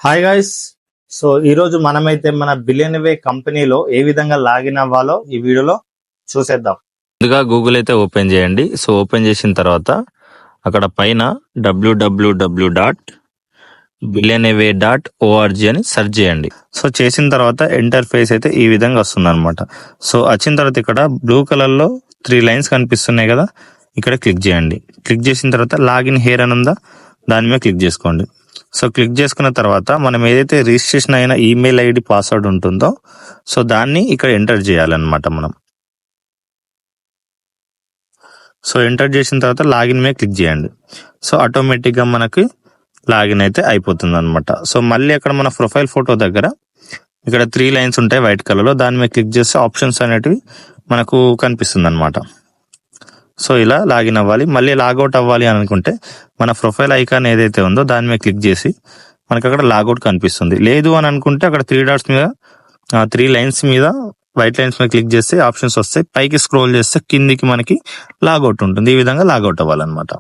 Hi guys. So ఈ రోజు మనమైతే మన బిలియన్వే కంపెనీలో ఏ విధంగా లాగిన్ అవ్వాలో ఈ వీడియోలో చూసేద్దాం. ముందుగా గూగుల్ అయితే ఓపెన్ చేయండి. సో ఓపెన్ చేసిన తర్వాత అక్కడ పైన www.billionaway.org అని సెర్చ్ చేయండి. సో చేసిన తర్వాత ఇంటర్ఫేస్ అయితే ఈ విధంగా వస్తుంది అనమాట. సో వచ్చిన తర్వాత ఇక్కడ బ్లూ కలర్ లో 3 లైన్స్ కనిపిస్తున్నాయి కదా, ఇక్కడ క్లిక్ చేయండి. క్లిక్ చేసిన తర్వాత లాగిన్ హియర్ అని ఉందా, దాని మీద క్లిక్ చేసుకోండి. సో క్లిక్ చేసుకున్న తర్వాత మనం ఏదైతే రిజిస్ట్రేషన్ అయిన ఈమెయిల్ ఐడి పాస్వర్డ్ ఉంటుందో సో దాన్ని ఇక్కడ ఎంటర్ చేయాలన్నమాట మనం. సో ఎంటర్ చేసిన తర్వాత లాగిన్ మీద క్లిక్ చేయండి. సో ఆటోమేటిక్గా మనకి లాగిన్ అయితే అయిపోతుంది అనమాట. సో మళ్ళీ అక్కడ మన ప్రొఫైల్ ఫోటో దగ్గర ఇక్కడ 3 లైన్స్ ఉంటాయి వైట్ కలర్లో, దాని మీద క్లిక్ చేస్తే ఆప్షన్స్ అనేటివి మనకు కనిపిస్తుంది అనమాట. సో ఇలా లాగిన్ అవ్వాలి. మళ్ళీ లాగౌట్ అవ్వాలి అని అనుకుంటే మన ప్రొఫైల్ ఐకాన్ ఏదైతే ఉందో దాని మీద క్లిక్ చేసి మనకి అక్కడ లాగౌట్ కనిపిస్తుంది. లేదు అని అనుకుంటే అక్కడ 3 డాట్స్ మీద 3 లైన్స్ మీద వైట్ లైన్స్ మీద క్లిక్ చేస్తే ఆప్షన్స్ వస్తాయి. పైకి స్క్రోల్ చేస్తే కిందికి మనకి లాగౌట్ ఉంటుంది. ఈ విధంగా లాగౌట్ అవ్వాలన్నమాట.